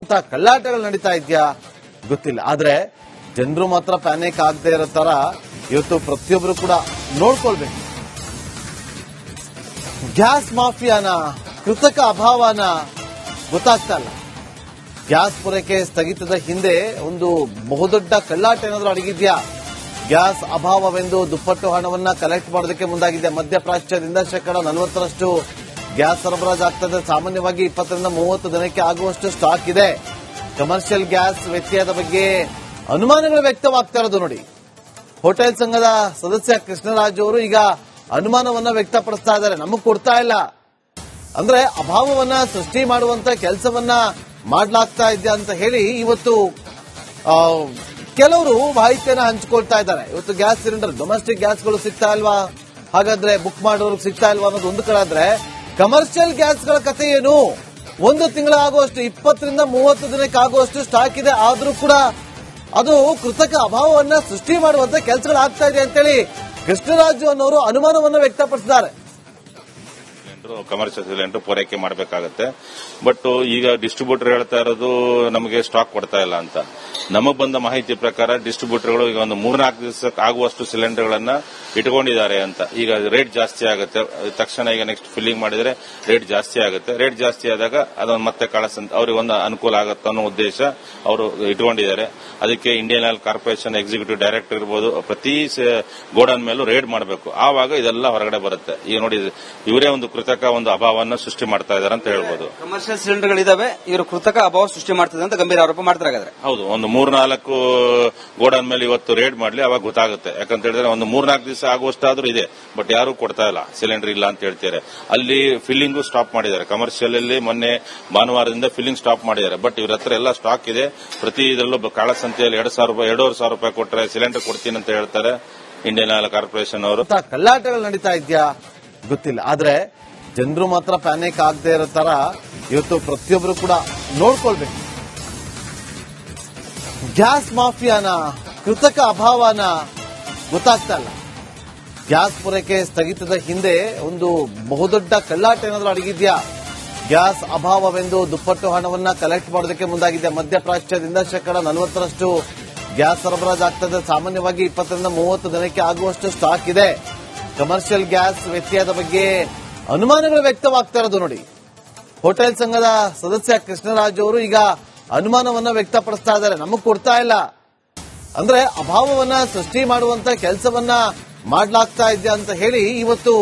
ಅಂತ ಕಳ್ಳಾಟಗಳು ನಡೀತಾ ಇದೆಯಾ ಗೊತ್ತಿಲ್ಲ. ಆದ್ರೆ ಜನರು ಮಾತ್ರ ಪ್ಯಾನಿಕ್ ಆಗದೆ ಇರೋ ತರ ಇವತ್ತು ಪ್ರತಿಯೊಬ್ಬರು ಕೂಡ ನೋಡ್ಕೊಳ್ಬೇಕು. ಗ್ಯಾಸ್ ಮಾಫಿಯಾನ, ಕೃತಕ ಅಭಾವನ ಗೊತ್ತಾಗ್ತಾ ಇಲ್ಲ. ಗ್ಯಾಸ್ ಪೂರೈಕೆ ಸ್ಥಗಿತದ ಹಿಂದೆ ಒಂದು ಬಹುದೊಡ್ಡ ಕಳ್ಳಾಟ ಏನಾದ್ರೂ ಅಡಗಿದ್ಯಾ? ಗ್ಯಾಸ್ ಅಭಾವವೆಂದು ದುಪ್ಪಟ್ಟು ಹಣವನ್ನ ಕಲೆಕ್ಟ್ ಮಾಡೋದಕ್ಕೆ ಮುಂದಾಗಿದೆ. ಮಧ್ಯಪ್ರಾಚ್ಯದಿಂದ 40% ಗ್ಯಾಸ್ ಸರಬರಾಜು ಆಗ್ತದೆ. ಸಾಮಾನ್ಯವಾಗಿ 20 ರಿಂದ 30 ದಿನಕ್ಕೆ ಆಗುವಷ್ಟು ಸ್ಟಾಕ್ ಇದೆ. ಕಮರ್ಷಿಯಲ್ ಗ್ಯಾಸ್ ವ್ಯತ್ಯಯದ ಬಗ್ಗೆ ಅನುಮಾನಗಳು ವ್ಯಕ್ತವಾಗ್ತಾ ಇರೋದು ನೋಡಿ. ಹೋಟೆಲ್ ಸಂಘದ ಸದಸ್ಯ ಕೃಷ್ಣರಾಜ್ ಅವರು ಈಗ ಅನುಮಾನವನ್ನ ವ್ಯಕ್ತಪಡಿಸ್ತಾ ಇದ್ದಾರೆ. ನಮಗ್ ಕೊಡ್ತಾ ಇಲ್ಲ ಅಂದ್ರೆ ಅಭಾವವನ್ನ ಸೃಷ್ಟಿ ಮಾಡುವಂತ ಕೆಲಸವನ್ನ ಮಾಡ್ಲಾಗ್ತಾ ಇದೆಯಾ ಅಂತ ಹೇಳಿ ಇವತ್ತು ಕೆಲವರು ಮಾಹಿತಿಯನ್ನ ಹಂಚಿಕೊಳ್ತಾ ಇದ್ದಾರೆ. ಇವತ್ತು ಗ್ಯಾಸ್ ಸಿಲಿಂಡರ್, ಡೊಮೆಸ್ಟಿಕ್ ಗ್ಯಾಸ್ಗಳು ಸಿಗ್ತಾ ಇಲ್ವಾ, ಹಾಗಾದ್ರೆ ಬುಕ್ ಮಾಡೋರ್ಗೆ ಸಿಗ್ತಾ ಇಲ್ವಾ ಅನ್ನೋದು ಒಂದು ಕಡೆ ಆದ್ರೆ, ಕಮರ್ಷಿಯಲ್ ಗ್ಯಾಸ್ಗಳ ಕಥೆ ಏನು? 1 ತಿಂಗಳ ಆಗುವಷ್ಟು, 20 ರಿಂದ 30 ದಿನಕ್ಕೆ ಆಗುವಷ್ಟು ಸ್ಟಾಕ್ ಇದೆ. ಆದ್ರೂ ಕೂಡ ಅದು ಕೃತಕ ಅಭಾವವನ್ನ ಸೃಷ್ಟಿ ಮಾಡುವಂತ ಕೆಲಸಗಳಾಗ್ತಾ ಇದೆ ಅಂತೇಳಿ ಕೃಷ್ಣರಾಜು ಅನ್ನೋರು ಅನುಮಾನವನ್ನ ವ್ಯಕ್ತಪಡಿಸಿದ್ದಾರೆ. ಕಮರ್ಷಿಯಲ್ ಸಿಲಿಂಡರ್ ಪೂರೈಕೆ ಮಾಡಬೇಕಾಗತ್ತೆ. ಬಟ್ ಈಗ ಡಿಸ್ಟ್ರಿಬ್ಯೂಟರ್ ಹೇಳ್ತಾ ಇರೋದು ನಮಗೆ ಸ್ಟಾಕ್ ಕೊಡ್ತಾ ಇಲ್ಲ ಅಂತ. ನಮಗ್ ಬಂದ ಮಾಹಿತಿ ಪ್ರಕಾರ ಡಿಸ್ಟ್ರಿಬ್ಯೂಟರ್ಗಳು ಈಗ ಒಂದು 3-4 ದಿವಸಕ್ಕೆ ಆಗುವಷ್ಟು ಸಿಲಿಂಡರ್ಗಳನ್ನ ಇಟ್ಕೊಂಡಿದ್ದಾರೆ ಅಂತ. ಈಗ ರೇಟ್ ಜಾಸ್ತಿ ಆಗುತ್ತೆ ತಕ್ಷಣ, ಈಗ ನೆಕ್ಸ್ಟ್ ಫಿಲ್ಲಿಂಗ್ ಮಾಡಿದ್ರೆ ರೇಟ್ ಜಾಸ್ತಿ ಆಗುತ್ತೆ. ರೇಟ್ ಜಾಸ್ತಿ ಆದಾಗ ಅದನ್ನು ಮತ್ತೆ ಕಳಿಸಂತ ಅವ್ರಿಗೆ ಒಂದು ಅನುಕೂಲ ಆಗುತ್ತೆ ಅನ್ನೋ ಉದ್ದೇಶ ಅವರು ಇಟ್ಕೊಂಡಿದ್ದಾರೆ. ಅದಕ್ಕೆ Indian oil corporation executive director ಇರ್ಬೋದು, ಪ್ರತಿ ಗೋಡನ್ ಮೇಲೂ ರೇಡ್ ಮಾಡಬೇಕು. ಆವಾಗ ಇದೆಲ್ಲ ಹೊರಗಡೆ ಬರುತ್ತೆ. ಈಗ ನೋಡಿ, ಇವರೇ ಒಂದು ಕೃತಕ ಒಂದು ಅಭಾವವನ್ನು ಸೃಷ್ಟಿ ಮಾಡ್ತಾ ಇದ್ದಾರೆ ಅಂತ ಹೇಳ್ಬೋದು. ಕಮರ್ಷಿಯಲ್ ಸಿಲಿಂಡರ್ಗಳಿದಾವೆ, ಇವರು ಕೃತಕ ಅಭಾವ ಸೃಷ್ಟಿ ಮಾಡ್ತಿದೆ ಅಂತ ಗಂಭೀರ ಆರೋಪ ಮಾಡ್ತಾರೆ. ಹೌದು, ಒಂದು 3-4 ಗೋಡನ್ ಮೇಲೆ ಇವತ್ತು ರೇಡ್ ಮಾಡ್ಲಿ, ಅವಾಗ ಗೊತ್ತಾಗುತ್ತೆ. ಯಾಕಂತ ಹೇಳಿದ್ರೆ ಒಂದು 3-4 ದಿವಸ ಆಗುವಷ್ಟಾದ್ರೂ ಇದೆ, ಬಟ್ ಯಾರು ಕೊಡ್ತಾ ಇಲ್ಲ, ಸಿಲಿಂಡರ್ ಇಲ್ಲ ಅಂತ ಹೇಳ್ತಾರೆ. ಅಲ್ಲಿ ಫಿಲ್ಲಿಂಗು ಸ್ಟಾಪ್ ಮಾಡಿದ್ದಾರೆ. ಕಮರ್ಷಿಯಲ್ ಅಲ್ಲಿ ಮೊನ್ನೆ ಭಾನುವಾರದಿಂದ ಫಿಲ್ಲಿಂಗ್ ಸ್ಟಾಪ್ ಮಾಡಿದ್ದಾರೆ. ಬಟ್ ಇವ್ರ ಹತ್ರ ಎಲ್ಲ ಸ್ಟಾಕ್ ಇದೆ. ಪ್ರತಿ ಇದರಲ್ಲೂ ಕಾಳಸಂತೆಯಲ್ಲಿ 2,500 ರೂಪಾಯಿ ಕೊಟ್ಟರೆ ಸಿಲಿಂಡರ್ ಕೊಡ್ತೀನಿ ಅಂತ ಹೇಳ್ತಾರೆ ಇಂಡಿಯನ್ ಆಯಿಲ್ ಕಾರ್ಪೊರೇಷನ್ ಅವರು. ಕಳ್ಳಾಟಗಳು ನಡೀತಾ ಇದೆಯಾ ಗೊತ್ತಿಲ್ಲ. ಆದ್ರೆ ಜನರು ಮಾತ್ರ ಪ್ಯಾನಿಕ್ ಆಗದೆ ಇರೋ ತರ ಇವತ್ತು ಪ್ರತಿಯೊಬ್ಬರು ಕೂಡ ನೋಡ್ಕೊಳ್ಬೇಕು. ಗ್ಯಾಸ್ ಮಾಫಿಯಾನ, ಕೃತಕ ಅಭಾವನ ಗೊತ್ತಾಗ್ತಾ ಇಲ್ಲ. ಗ್ಯಾಸ್ ಪೂರೈಕೆ ಸ್ಥಗಿತದ ಹಿಂದೆ ಒಂದು ಬಹುದೊಡ್ಡ ಕಳ್ಳಾಟ ಏನಾದ್ರೂ ಅಡಗಿದ್ಯಾ? ಗ್ಯಾಸ್ ಅಭಾವವೆಂದು ದುಪ್ಪಟ್ಟು ಹಣವನ್ನ ಕಲೆಕ್ಟ್ ಮಾಡೋದಕ್ಕೆ ಮುಂದಾಗಿದೆ. ಮಧ್ಯಪ್ರಾಚ್ಯದಿಂದ 40% ಗ್ಯಾಸ್ ಸರಬರಾಜು ಆಗ್ತದೆ. ಸಾಮಾನ್ಯವಾಗಿ 20 ರಿಂದ 30 ದಿನಕ್ಕೆ ಆಗುವಷ್ಟು ಸ್ಟಾಕ್ ಇದೆ. ಕಮರ್ಷಿಯಲ್ ಗ್ಯಾಸ್ ವ್ಯತ್ಯಯದ ಬಗ್ಗೆ ಅನುಮಾನಗಳು ವ್ಯಕ್ತವಾಗ್ತಾ ಇರೋದು ನೋಡಿ. ಹೋಟೆಲ್ ಸಂಘದ ಸದಸ್ಯ ಕೃಷ್ಣರಾಜ್ ಅವರು ಈಗ ಅನುಮಾನವನ್ನ ವ್ಯಕ್ತಪಡಿಸ್ತಾ ಇದ್ದಾರೆ. ನಮಗ್ ಕೊಡ್ತಾ ಇಲ್ಲ ಅಂದ್ರೆ ಅಭಾವವನ್ನ ಸೃಷ್ಟಿ ಮಾಡುವಂತ ಕೆಲಸವನ್ನ ಮಾಡ್ಲಾಗ್ತಾ ಇದೆಯಾ ಅಂತ ಹೇಳಿ ಇವತ್ತು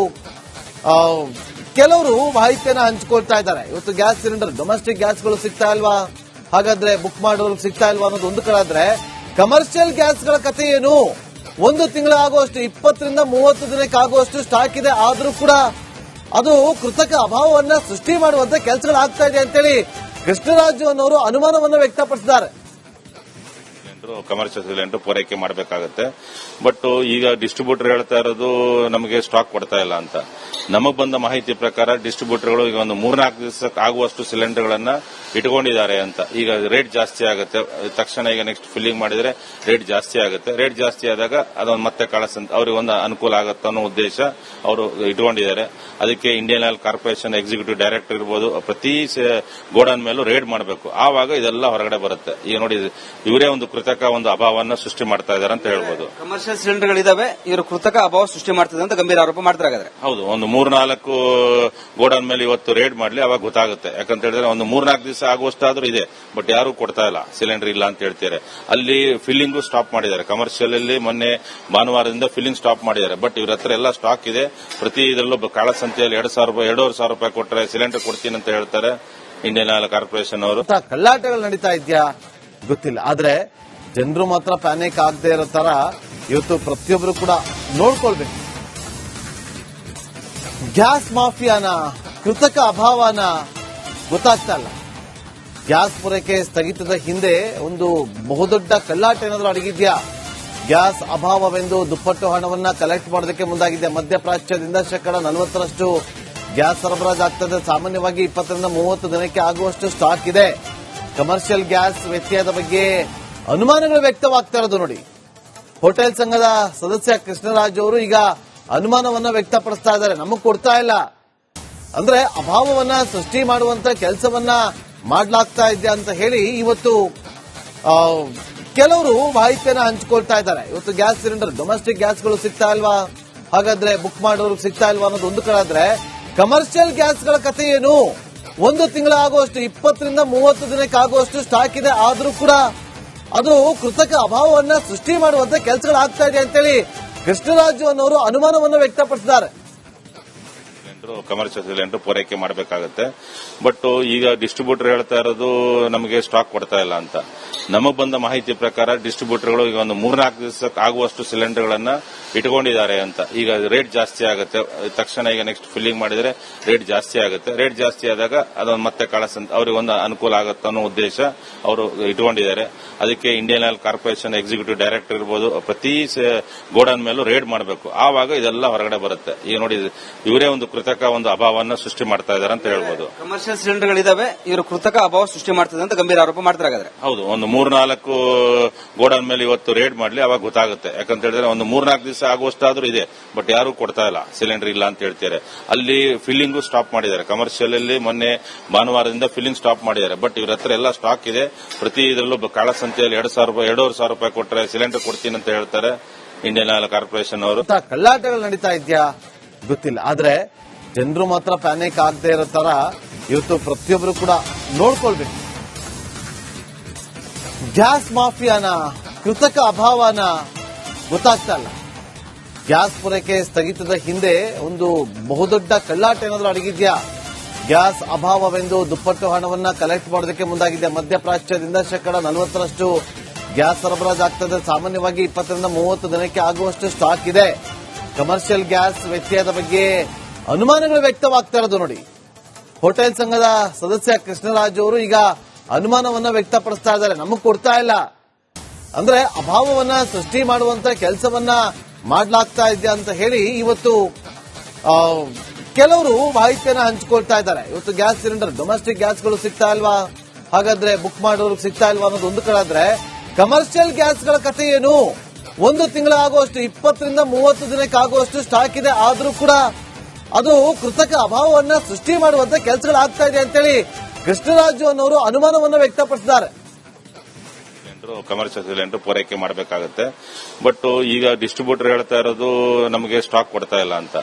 ಕೆಲವರು ಮಾಹಿತಿಯನ್ನ ಹಂಚಿಕೊಳ್ತಾ ಇದ್ದಾರೆ. ಇವತ್ತು ಗ್ಯಾಸ್ ಸಿಲಿಂಡರ್, ಡೊಮೆಸ್ಟಿಕ್ ಗ್ಯಾಸ್ಗಳು ಸಿಗ್ತಾ ಇಲ್ವಾ, ಹಾಗಾದ್ರೆ ಬುಕ್ ಮಾಡೋರ್ಗೆ ಸಿಗ್ತಾ ಇಲ್ವಾ ಅನ್ನೋದು ಒಂದು ಕಡೆ ಆದ್ರೆ, ಕಮರ್ಷಿಯಲ್ ಗ್ಯಾಸ್ಗಳ ಕಥೆ ಏನು? 1 ತಿಂಗಳ ಆಗುವಷ್ಟು, 20 ರಿಂದ 30 ದಿನಕ್ಕೆ ಆಗುವಷ್ಟು ಸ್ಟಾಕ್ ಇದೆ. ಆದ್ರೂ ಕೂಡ ಅದು ಕೃತಕ ಅಭಾವವನ್ನ ಸೃಷ್ಟಿ ಮಾಡುವಂತ ಕೆಲಸಗಳಾಗ್ತಾ ಇದೆ ಅಂತೇಳಿ ಕೃಷ್ಣರಾಜು ಅನ್ನೋರು ಅನುಮಾನವನ್ನ ವ್ಯಕ್ತಪಡಿಸಿದ್ದಾರೆ. ಕಮರ್ಷಿಯಲ್ ಸಿಲಿಂಡರ್ ಪೂರೈಕೆ ಮಾಡಬೇಕಾಗತ್ತೆ. ಬಟ್ ಈಗ ಡಿಸ್ಟ್ರಿಬ್ಯೂಟರ್ ಹೇಳ್ತಾ ಇರೋದು ನಮಗೆ ಸ್ಟಾಕ್ ಕೊಡ್ತಾ ಇಲ್ಲ ಅಂತ. ನಮಗ್ ಬಂದ ಮಾಹಿತಿ ಪ್ರಕಾರ ಡಿಸ್ಟ್ರಿಬ್ಯೂಟರ್ಗಳು ಈಗ ಒಂದು 3-4 ದಿವಸಕ್ಕೆ ಆಗುವಷ್ಟು ಸಿಲಿಂಡರ್ಗಳನ್ನ ಇಟ್ಕೊಂಡಿದ್ದಾರೆ ಅಂತ. ಈಗ ರೇಟ್ ಜಾಸ್ತಿ ಆಗುತ್ತೆ ತಕ್ಷಣ, ಈಗ ನೆಕ್ಸ್ಟ್ ಫಿಲ್ಲಿಂಗ್ ಮಾಡಿದ್ರೆ ರೇಟ್ ಜಾಸ್ತಿ ಆಗುತ್ತೆ. ರೇಟ್ ಜಾಸ್ತಿ ಆದಾಗ ಅದನ್ನು ಮತ್ತೆ ಕಳಿಸಂತ ಅವ್ರಿಗೆ ಒಂದು ಅನುಕೂಲ ಆಗುತ್ತೆ ಅನ್ನೋ ಉದ್ದೇಶ ಅವರು ಇಟ್ಕೊಂಡಿದ್ದಾರೆ. ಅದಕ್ಕೆ Indian oil corporation executive director ಇರ್ಬೋದು, ಪ್ರತಿ ಗೋಡನ್ ಮೇಲೂ ರೇಡ್ ಮಾಡಬೇಕು. ಆವಾಗ ಇದೆಲ್ಲ ಹೊರಗಡೆ ಬರುತ್ತೆ. ಈಗ ನೋಡಿ, ಇವರೇ ಒಂದು ಕೃತಕ ಒಂದು ಅಭಾವವನ್ನು ಸೃಷ್ಟಿ ಮಾಡ್ತಾ ಇದ್ದಾರೆ ಅಂತ ಹೇಳ್ಬೋದು. ಕಮರ್ಷಿಯಲ್ ಸಿಲಿಂಡರ್ಗಳಿದಾವೆ, ಇವರು ಕೃತಕ ಅಭಾವ ಸೃಷ್ಟಿ ಮಾಡ್ತಿದೆ ಅಂತ ಗಂಭೀರ ಆರೋಪ ಮಾಡ್ತಾರೆ. ಹೌದು, ಒಂದು 3-4 ಗೋಡನ್ ಮೇಲೆ ಇವತ್ತು ರೇಡ್ ಮಾಡ್ಲಿ, ಅವಾಗ ಗೊತ್ತಾಗುತ್ತೆ. ಯಾಕಂತ ಹೇಳಿದ್ರೆ ಒಂದು 3-4 ದಿವಸ ಆಗುವಷ್ಟಾದ್ರೂ ಇದೆ, ಬಟ್ ಯಾರು ಕೊಡ್ತಾ ಇಲ್ಲ, ಸಿಲಿಂಡರ್ ಇಲ್ಲ ಅಂತ ಹೇಳ್ತಾರೆ. ಅಲ್ಲಿ ಫಿಲ್ಲಿಂಗು ಸ್ಟಾಪ್ ಮಾಡಿದ್ದಾರೆ. ಕಮರ್ಷಿಯಲ್ ಅಲ್ಲಿ ಮೊನ್ನೆ ಭಾನುವಾರದಿಂದ ಫಿಲ್ಲಿಂಗ್ ಸ್ಟಾಪ್ ಮಾಡಿದ್ದಾರೆ. ಬಟ್ ಇವ್ರ ಹತ್ರ ಎಲ್ಲ ಸ್ಟಾಕ್ ಇದೆ. ಪ್ರತಿ ಇದರಲ್ಲೂ ಕಾಳಸಂತೆಯಲ್ಲಿ 2,500 ರೂಪಾಯಿ ಕೊಟ್ಟರೆ ಸಿಲಿಂಡರ್ ಕೊಡ್ತೀನಿ ಅಂತ ಹೇಳ್ತಾರೆ ಇಂಡಿಯನ್ ಆಯಿಲ್ ಕಾರ್ಪೊರೇಷನ್ ಅವರು. ಕಳ್ಳಾಟಗಳು ನಡೀತಾ ಇದೆಯಾ ಗೊತ್ತಿಲ್ಲ. ಆದ್ರೆ ಜನರು ಮಾತ್ರ ಪ್ಯಾನಿಕ್ ಆಗದೆ ಇರೋ ತರ ಇವತ್ತು ಪ್ರತಿಯೊಬ್ಬರು ಕೂಡ ನೋಡ್ಕೊಳ್ಬೇಕು. ಗ್ಯಾಸ್ ಮಾಫಿಯಾನ, ಕೃತಕ ಅಭಾವನ ಗೊತ್ತಾಗ್ತಾ ಇಲ್ಲ. ಗ್ಯಾಸ್ ಪೂರೈಕೆ ಸ್ಥಗಿತದ ಹಿಂದೆ ಒಂದು ಬಹುದೊಡ್ಡ ಕಳ್ಳಾಟ ಏನಾದ್ರೂ ಅಡಗಿದ್ಯಾ? ಗ್ಯಾಸ್ ಅಭಾವವೆಂದು ದುಪ್ಪಟ್ಟು ಹಣವನ್ನ ಕಲೆಕ್ಟ್ ಮಾಡೋದಕ್ಕೆ ಮುಂದಾಗಿದೆ. ಮಧ್ಯಪ್ರಾಚ್ಯದಿಂದ 40% ಗ್ಯಾಸ್ ಸರಬರಾಜು ಆಗ್ತದೆ. ಸಾಮಾನ್ಯವಾಗಿ 20 ರಿಂದ 30 ದಿನಕ್ಕೆ ಆಗುವಷ್ಟು ಸ್ಟಾಕ್ ಇದೆ. ಕಮರ್ಷಿಯಲ್ ಗ್ಯಾಸ್ ವ್ಯತ್ಯಯದ ಬಗ್ಗೆ ಅನುಮಾನಗಳು ವ್ಯಕ್ತವಾಗ್ತಾ ಇರೋದು ನೋಡಿ. ಹೋಟೆಲ್ ಸಂಘದ ಸದಸ್ಯ ಕೃಷ್ಣರಾಜ್ ಅವರು ಈಗ ಅನುಮಾನವನ್ನ ವ್ಯಕ್ತಪಡಿಸ್ತಾ ಇದ್ದಾರೆ. ನಮಗ್ ಕೊಡ್ತಾ ಇಲ್ಲ ಅಂದ್ರೆ ಅಭಾವವನ್ನ ಸೃಷ್ಟಿ ಮಾಡುವಂತ ಕೆಲಸವನ್ನ ಮಾಡಲಾಗ್ತಾ ಇದೆ ಅಂತ ಹೇಳಿ ಇವತ್ತು ಕೆಲವರು ಮಾಹಿತಿಯನ್ನ ಹಂಚಿಕೊಳ್ತಾ ಇದ್ದಾರೆ. ಇವತ್ತು ಗ್ಯಾಸ್ ಸಿಲಿಂಡರ್ ಡೊಮೆಸ್ಟಿಕ್ ಗ್ಯಾಸ್ಗಳು ಸಿಗ್ತಾ ಇಲ್ವಾ, ಹಾಗಾದ್ರೆ ಬುಕ್ ಮಾಡೋರು ಸಿಗ್ತಾ ಇಲ್ವಾ ಅನ್ನೋದು ಒಂದು ಕಡೆ ಆದ್ರೆ, ಕಮರ್ಷಿಯಲ್ ಗ್ಯಾಸ್ಗಳ ಕಥೆ ಏನು? ಒಂದು ತಿಂಗಳ ಆಗುವಷ್ಟು 20 ರಿಂದ 30 ದಿನಕ್ಕೆ ಆಗುವಷ್ಟು ಸ್ಟಾಕ್ ಇದೆ, ಆದ್ರೂ ಕೂಡ ಅದು ಕೃತಕ ಅಭಾವವನ್ನ ಸೃಷ್ಟಿ ಮಾಡುವಂತ ಕೆಲಸಗಳಾಗ್ತಾ ಇದೆ ಅಂತೇಳಿ ಕೃಷ್ಣರಾಜು ಅನ್ನೋರು ಅನುಮಾನವನ್ನು ವ್ಯಕ್ತಪಡಿಸಿದ್ದಾರೆ. ಕಮರ್ಷಿಯಲ್ ಸಿಲಿಂಡರ್ ಪೂರೈಕೆ ಮಾಡಬೇಕಾಗುತ್ತೆ. ಬಟ್ ಈಗ ಡಿಸ್ಟ್ರಿಬ್ಯೂಟರ್ ಹೇಳ್ತಾ ಇರೋದು ನಮಗೆ ಸ್ಟಾಕ್ ಕೊಡ್ತಾ ಇಲ್ಲ ಅಂತ. ನಮಗೆ ಬಂದ ಮಾಹಿತಿ ಪ್ರಕಾರ ಡಿಸ್ಟ್ರಿಬ್ಯೂಟರ್ಗಳು ಈಗ ಒಂದು 3-4 ದಿವಸಕ್ಕೆ ಆಗುವಷ್ಟು ಸಿಲಿಂಡರ್ಗಳನ್ನ ಇಟ್ಕೊಂಡಿದ್ದಾರೆ ಅಂತ. ಈಗ ರೇಟ್ ಜಾಸ್ತಿ ಆಗುತ್ತೆ ತಕ್ಷಣ, ಈಗ ನೆಕ್ಸ್ಟ್ ಫಿಲ್ಲಿಂಗ್ ಮಾಡಿದ್ರೆ ರೇಟ್ ಜಾಸ್ತಿ ಆಗುತ್ತೆ. ರೇಟ್ ಜಾಸ್ತಿ ಆದಾಗ ಅದೊಂದು ಮತ್ತೆ ಕಳಿಸಂತ ಅವರಿಗೊಂದು ಅನುಕೂಲ ಆಗುತ್ತೆ ಅನ್ನೋ ಉದ್ದೇಶ ಅವರು ಇಟ್ಕೊಂಡಿದ್ದಾರೆ. ಅದಕ್ಕೆ Indian oil corporation executive director ಇರ್ಬೋದು, ಪ್ರತಿ ಗೋಡನ್ ಮೇಲೂ ರೇಡ್ ಮಾಡಬೇಕು. ಆವಾಗ ಇದೆಲ್ಲ ಹೊರಗಡೆ ಬರುತ್ತೆ. ಈಗ ನೋಡಿ, ಇವರೇ ಒಂದು ಕೃತಕ ಒಂದು ಅಭಾವವನ್ನು ಸೃಷ್ಟಿ ಮಾಡ್ತಾ ಇದ್ದಾರೆ ಅಂತ ಹೇಳ್ಬೋದು. ಕಮರ್ಷಿಯಲ್ ಸಿಲಿಂಡರ್ಗಳಿದಾವೆ, ಇವರು ಕೃತಕ ಅಭಾವ ಸೃಷ್ಟಿ ಮಾಡ್ತಿದೆ ಅಂತ ಗಂಭೀರ ಆರೋಪ ಮಾಡ್ತಾರೆ. ಹೌದು, ಒಂದು 3-4 ಗೋಡನ್ ಮೇಲೆ ಇವತ್ತು ರೇಡ್ ಮಾಡಲಿ, ಅವಾಗ ಗೊತ್ತಾಗುತ್ತೆ. ಯಾಕಂತ ಹೇಳಿದ್ರೆ ಒಂದು 3-4 ದಿವಸ ಆಗುವಷ್ಟಾದ್ರೂ ಇದೆ, ಬಟ್ ಯಾರು ಕೊಡ್ತಾ ಇಲ್ಲ, ಸಿಲಿಂಡರ್ ಇಲ್ಲ ಅಂತ ಹೇಳ್ತಾರೆ. ಅಲ್ಲಿ ಫಿಲ್ಲಿಂಗು ಸ್ಟಾಪ್ ಮಾಡಿದ್ದಾರೆ. ಕಮರ್ಷಿಯಲ್ ಅಲ್ಲಿ ಮೊನ್ನೆ ಭಾನುವಾರದಿಂದ ಫಿಲ್ಲಿಂಗ್ ಸ್ಟಾಪ್ ಮಾಡಿದ್ದಾರೆ. ಬಟ್ ಇವ್ರ ಹತ್ರ ಎಲ್ಲ ಸ್ಟಾಕ್ ಇದೆ. ಪ್ರತಿ ಇದರಲ್ಲೂ ಕಾಳಸಂತೆಯಲ್ಲಿ 2,500 ರೂಪಾಯಿ ಕೊಟ್ಟರೆ ಸಿಲಿಂಡರ್ ಕೊಡ್ತೀನಿ ಅಂತ ಹೇಳ್ತಾರೆ ಇಂಡಿಯನ್ ಆಯಿಲ್ ಕಾರ್ಪೊರೇಷನ್ ಅವರು. ಕಳ್ಳಾಟಗಳು ನಡೀತಾ ಇದೆಯಾ ಗೊತ್ತಿಲ್ಲ, ಆದ್ರೆ ಜನರು ಮಾತ್ರ ಪ್ಯಾನಿಕ್ ಆಗದೆ ಇರೋ ತರ ಇವತ್ತು ಪ್ರತಿಯೊಬ್ಬರು ಕೂಡ ನೋಡ್ಕೊಳ್ಬೇಕು. ಗ್ಯಾಸ್ ಮಾಫಿಯಾನ, ಕೃತಕ ಅಭಾವನ ಗೊತ್ತಾಗ್ತಾ ಇಲ್ಲ. ಗ್ಯಾಸ್ ಪೂರೈಕೆ ಸ್ಥಗಿತದ ಹಿಂದೆ ಒಂದು ಬಹುದೊಡ್ಡ ಕಳ್ಳಾಟ ಏನಾದ್ರೂ ಅಡಗಿದ್ಯಾ? ಗ್ಯಾಸ್ ಅಭಾವವೆಂದು ದುಪ್ಪಟ್ಟು ಹಣವನ್ನ ಕಲೆಕ್ಟ್ ಮಾಡೋದಕ್ಕೆ ಮುಂದಾಗಿದೆ. ಮಧ್ಯಪ್ರಾಚ್ಯದಿಂದ 40% ಗ್ಯಾಸ್ ಸರಬರಾಜು ಆಗ್ತದೆ. ಸಾಮಾನ್ಯವಾಗಿ 20 ರಿಂದ 30 ದಿನಕ್ಕೆ ಆಗುವಷ್ಟು ಸ್ಟಾಕ್ ಇದೆ. ಕಮರ್ಷಿಯಲ್ ಗ್ಯಾಸ್ ವ್ಯತ್ಯಯದ ಬಗ್ಗೆ ಅನುಮಾನಗಳು ವ್ಯಕ್ತವಾಗ್ತಾ ಇರೋದು ನೋಡಿ. ಹೋಟೆಲ್ ಸಂಘದ ಸದಸ್ಯ ಕೃಷ್ಣರಾಜು ಅವರು ಈಗ ಅನುಮಾನವನ್ನ ವ್ಯಕ್ತಪಡಿಸ್ತಾ ಇದ್ದಾರೆ. ನಮಗ್ ಕೊಡ್ತಾ ಇಲ್ಲ ಅಂದ್ರೆ ಅಭಾವವನ್ನ ಸೃಷ್ಟಿ ಮಾಡುವಂತ ಕೆಲಸವನ್ನ ಮಾಡಲಾಗ್ತಾ ಇದೆ ಅಂತ ಹೇಳಿ ಇವತ್ತು ಕೆಲವರು ಮಾಹಿತಿಯನ್ನ ಹಂಚಿಕೊಳ್ತಾ ಇದ್ದಾರೆ. ಇವತ್ತು ಗ್ಯಾಸ್ ಸಿಲಿಂಡರ್ ಡೊಮೆಸ್ಟಿಕ್ ಗ್ಯಾಸ್ಗಳು ಸಿಗ್ತಾ ಇಲ್ವಾ, ಹಾಗಾದ್ರೆ ಬುಕ್ ಮಾಡೋರು ಸಿಗ್ತಾ ಇಲ್ವಾ ಅನ್ನೋದು ಒಂದು ಕಡೆ ಆದ್ರೆ, ಕಮರ್ಷಿಯಲ್ ಗ್ಯಾಸ್ಗಳ ಕಥೆ ಏನು? ಒಂದು ತಿಂಗಳ ಆಗುವಷ್ಟು 20 ರಿಂದ 30 ದಿನಕ್ಕೆ ಆಗುವಷ್ಟು ಸ್ಟಾಕ್ ಇದೆ, ಆದ್ರೂ ಕೂಡ ಅದು ಕೃತಕ ಅಭಾವವನ್ನ ಸೃಷ್ಟಿ ಮಾಡುವಂತ ಕೆಲಸಗಳಾಗ್ತಾ ಇದೆ ಅಂತೇಳಿ ಕೃಷ್ಣರಾಜು ಅನ್ನೋರು ಅನುಮಾನವನ್ನು ವ್ಯಕ್ತಪಡಿಸಿದ್ದಾರೆ. ಕಮರ್ಷಿಯಲ್ ಸಿಲಿಂಡರ್ ಪೂರೈಕೆ ಮಾಡಬೇಕಾಗುತ್ತೆ. ಬಟ್ ಈಗ ಡಿಸ್ಟ್ರಿಬ್ಯೂಟರ್ ಹೇಳ್ತಾ ಇರೋದು ನಮಗೆ ಸ್ಟಾಕ್ ಕೊಡ್ತಾ ಇಲ್ಲ ಅಂತ.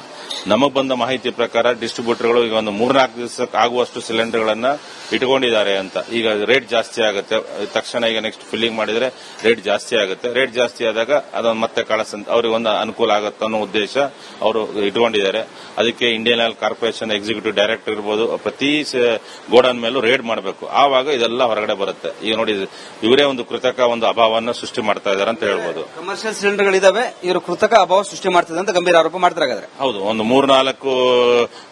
ನಮಗೆ ಬಂದ ಮಾಹಿತಿ ಪ್ರಕಾರ ಡಿಸ್ಟ್ರಿಬ್ಯೂಟರ್ಗಳು ಈಗ ಒಂದು 3-4 ದಿವಸಕ್ಕೆ ಆಗುವಷ್ಟು ಸಿಲಿಂಡರ್ಗಳನ್ನ ಇಟ್ಕೊಂಡಿದ್ದಾರೆ ಅಂತ. ಈಗ ರೇಟ್ ಜಾಸ್ತಿ ಆಗುತ್ತೆ ತಕ್ಷಣ, ಈಗ ನೆಕ್ಸ್ಟ್ ಫಿಲ್ಲಿಂಗ್ ಮಾಡಿದ್ರೆ ರೇಟ್ ಜಾಸ್ತಿ ಆಗುತ್ತೆ. ರೇಟ್ ಜಾಸ್ತಿ ಆದಾಗ ಅದೊಂದು ಮತ್ತೆ ಕಳಿಸಂತ ಅವರಿಗೊಂದು ಅನುಕೂಲ ಆಗುತ್ತೆ ಅನ್ನೋ ಉದ್ದೇಶ ಅವರು ಇಟ್ಕೊಂಡಿದ್ದಾರೆ. ಅದಕ್ಕೆ Indian oil corporation executive director ಇರ್ಬೋದು, ಪ್ರತಿ ಗೋಡನ್ ಮೇಲೂ ರೇಡ್ ಮಾಡಬೇಕು. ಆವಾಗ ಇದೆಲ್ಲ ಹೊರಗಡೆ ಬರುತ್ತೆ. ಈಗ ನೋಡಿ, ಇವರೇ ಒಂದು ಕೃತಕ ಒಂದು ಅಭಾವವನ್ನು ಸೃಷ್ಟಿ ಮಾಡ್ತಾ ಇದ್ದಾರೆ ಅಂತ ಹೇಳ್ಬೋದು. ಕಮರ್ಷಿಯಲ್ ಸಿಲಿಂಡರ್ಗಳಿದಾವೆ, ಇವರು ಕೃತಕ ಅಭಾವ ಸೃಷ್ಟಿ ಮಾಡ್ತಿದೆ ಅಂತ ಗಂಭೀರ ಆರೋಪ ಮಾಡ್ತಾರೆ. ಹೌದು, ಒಂದು 3-4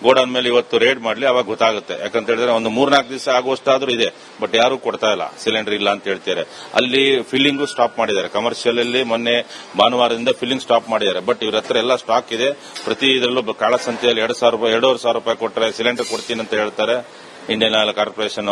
ಗೋಡನ್ ಮೇಲೆ ಇವತ್ತು ರೇಡ್ ಮಾಡಲಿ, ಅವಾಗ ಗೊತ್ತಾಗುತ್ತೆ. ಯಾಕಂತ ಹೇಳಿದ್ರೆ ಒಂದು 3-4 ದಿವಸ ಆಗುವಷ್ಟಾದ್ರೂ ಇದೆ, ಬಟ್ ಯಾರು ಕೊಡ್ತಾ ಇಲ್ಲ, ಸಿಲಿಂಡರ್ ಇಲ್ಲ ಅಂತ ಹೇಳ್ತಾರೆ. ಅಲ್ಲಿ ಫಿಲ್ಲಿಂಗು ಸ್ಟಾಪ್ ಮಾಡಿದ್ದಾರೆ. ಕಮರ್ಷಿಯಲ್ ಅಲ್ಲಿ ಮೊನ್ನೆ ಭಾನುವಾರದಿಂದ ಫಿಲ್ಲಿಂಗ್ ಸ್ಟಾಪ್ ಮಾಡಿದ್ದಾರೆ. ಬಟ್ ಇವ್ರ ಹತ್ರ ಎಲ್ಲ ಸ್ಟಾಕ್ ಇದೆ. ಪ್ರತಿ ಇದರಲ್ಲೂ ಕಾಳಸಂತೆಯಲ್ಲಿ 2,500 ರೂಪಾಯಿ ಕೊಟ್ಟರೆ ಸಿಲಿಂಡರ್ ಕೊಡ್ತೀನಿ ಅಂತ ಹೇಳ್ತಾರೆ ಇಂಡಿಯನ್ ಆಯಿಲ್ ಕಾರ್ಪೊರೇಷನ್ ಅವರು.